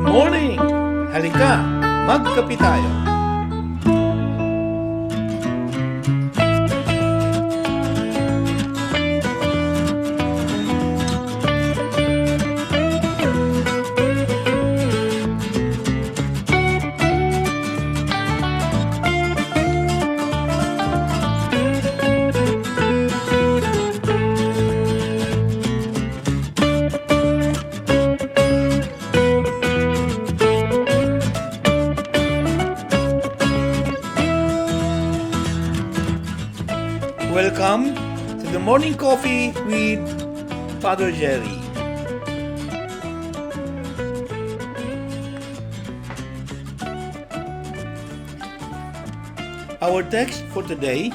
morning! Halika, magkape tayo. Welcome to the Morning Coffee with Father Jerry. Our text for today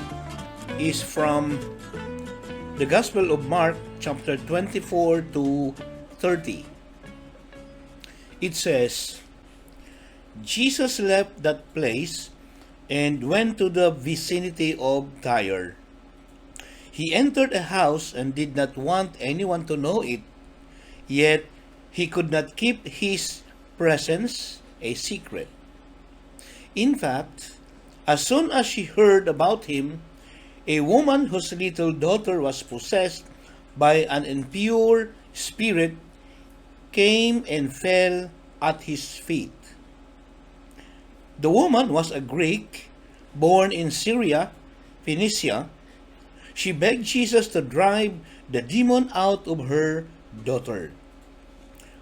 is from the Gospel of Mark, chapter 24 to 30. It says, Jesus left that place and went to the vicinity of Tyre. He entered a house and did not want anyone to know it, yet he could not keep his presence a secret. In fact, as soon as she heard about him, a woman whose little daughter was possessed by an impure spirit came and fell at his feet. The woman was a Greek, born in Syria, Phoenicia. She begged Jesus to drive the demon out of her daughter.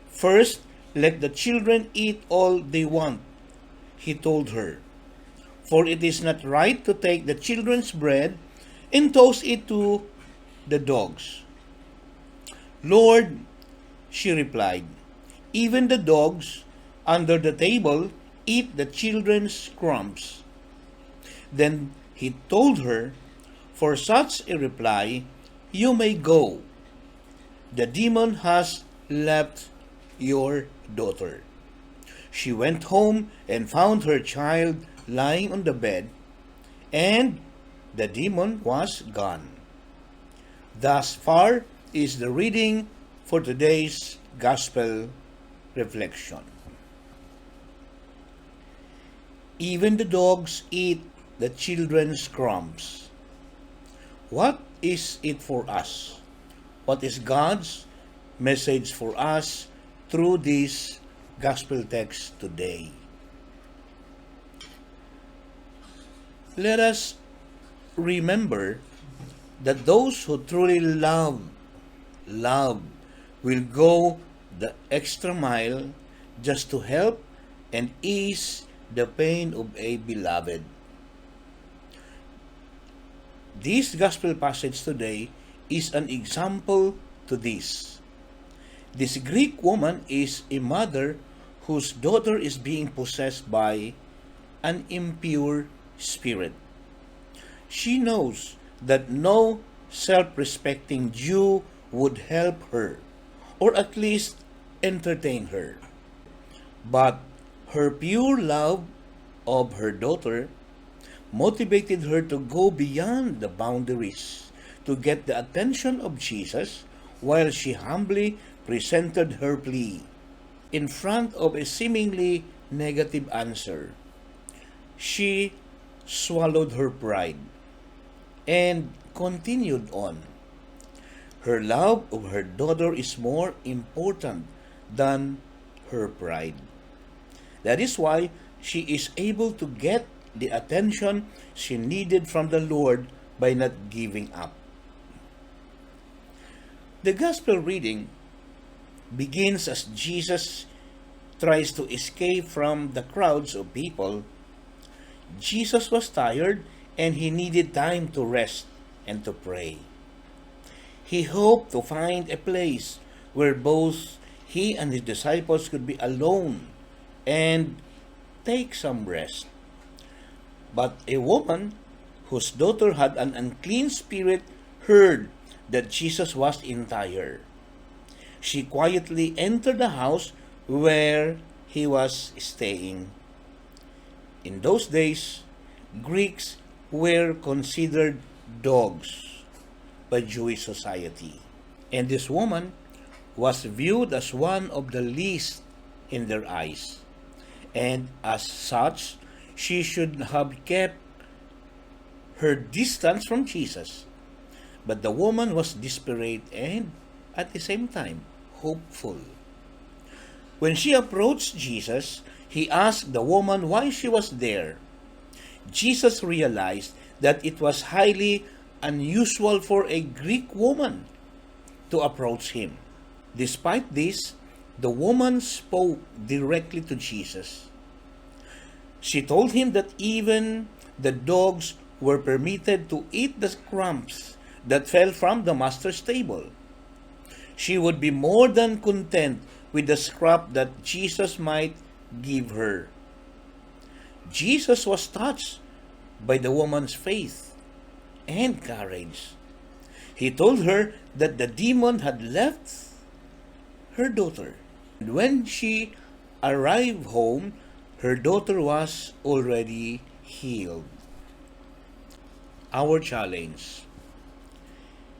First, let the children eat all they want, he told her, for it is not right to take the children's bread and toss it to the dogs. Lord, she replied, even the dogs under the table eat the children's crumbs. Then he told her, for such a reply, you may go. The demon has left your daughter. She went home and found her child lying on the bed, and the demon was gone. Thus far is the reading for today's Gospel reflection. Even the dogs eat the children's crumbs. What is it for us? What is God's message for us through this gospel text today? Let us remember that those who truly love will go the extra mile just to help and ease the pain of a beloved. This gospel passage today is an example to this. This Greek woman is a mother whose daughter is being possessed by an impure spirit. She knows that no self-respecting Jew would help her, or at least entertain her. But her pure love of her daughter motivated her to go beyond the boundaries to get the attention of Jesus while she humbly presented her plea in front of a seemingly negative answer. She swallowed her pride and continued on. Her love of her daughter is more important than her pride. That is why she is able to get the attention she needed from the Lord by not giving up. The gospel reading begins as Jesus tries to escape from the crowds of people. Jesus was tired and he needed time to rest and to pray. He hoped to find a place where both he and his disciples could be alone and take some rest. But a woman whose daughter had an unclean spirit heard that Jesus was in Tyre. She quietly entered the house where he was staying. In those days, Greeks were considered dogs by Jewish society. And this woman was viewed as one of the least in their eyes, and as such, she should have kept her distance from Jesus. But the woman was desperate and, at the same time, hopeful. When she approached Jesus, he asked the woman why she was there. Jesus realized that it was highly unusual for a Greek woman to approach him. Despite this, the woman spoke directly to Jesus. She told him that even the dogs were permitted to eat the crumbs that fell from the master's table. She would be more than content with the scrap that Jesus might give her. Jesus was touched by the woman's faith and courage. He told her that the demon had left her daughter. And when she arrived home, her daughter was already healed. Our challenge.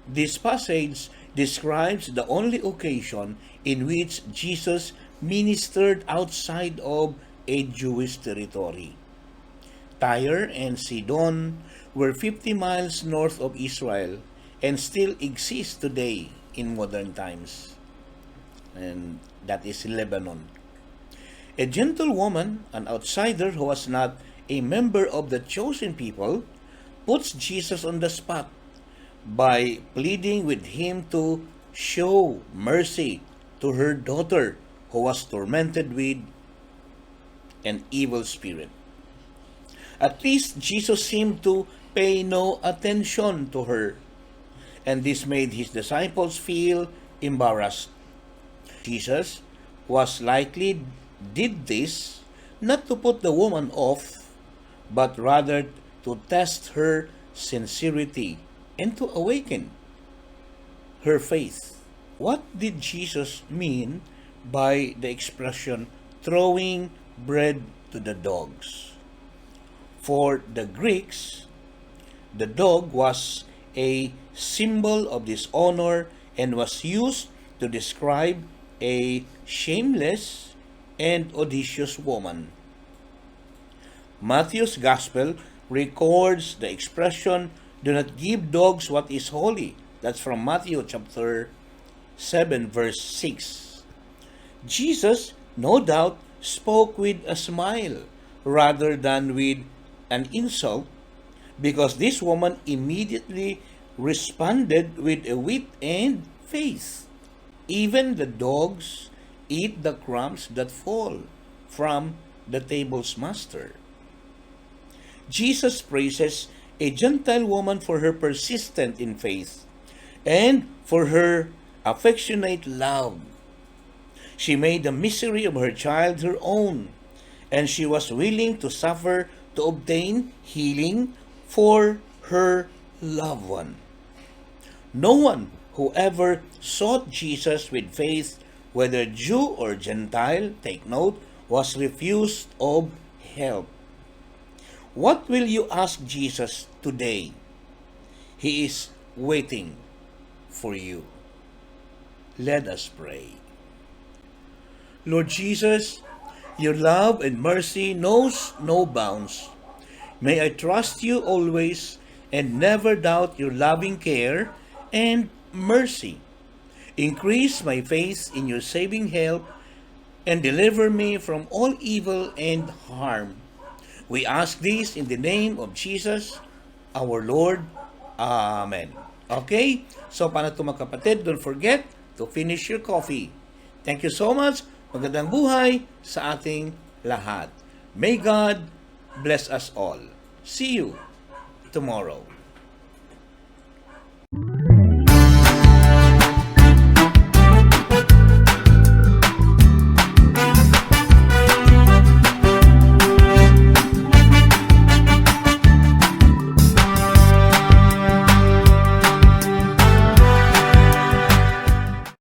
This passage describes the only occasion in which Jesus ministered outside of a Jewish territory. Tyre and Sidon were 50 miles north of Israel and still exist today in modern times. And that is Lebanon. A gentle woman, an outsider who was not a member of the chosen people, puts Jesus on the spot by pleading with him to show mercy to her daughter who was tormented with an evil spirit. At least Jesus seemed to pay no attention to her, and this made his disciples feel embarrassed. Jesus was likely did this not to put the woman off, but rather to test her sincerity and to awaken her faith. What did Jesus mean by the expression throwing bread to the dogs? For the Greeks, the dog was a symbol of dishonor and was used to describe a shameless and audacious woman. Matthew's Gospel records the expression, "Do not give dogs what is holy." That's from Matthew chapter 7, verse 6. Jesus, no doubt, spoke with a smile rather than with an insult, because this woman immediately responded with a wit and faith. Even the dogs eat the crumbs that fall from the table's master. Jesus praises a Gentile woman for her persistence in faith and for her affectionate love. She made the misery of her child her own, and she was willing to suffer to obtain healing for her loved one. No one who ever sought Jesus with faith, whether Jew or Gentile, take note, was refused of help. What will you ask Jesus today? He is waiting for you. Let us pray. Lord Jesus, your love and mercy knows no bounds. May I trust you always and never doubt your loving care and mercy. Increase my faith in your saving help and deliver me from all evil and harm. We ask this in the name of Jesus, our Lord. Amen. Okay? So, paano ito mga kapatid? Don't forget to finish your coffee. Thank you so much. Magandang buhay sa ating lahat. May God bless us all. See you tomorrow.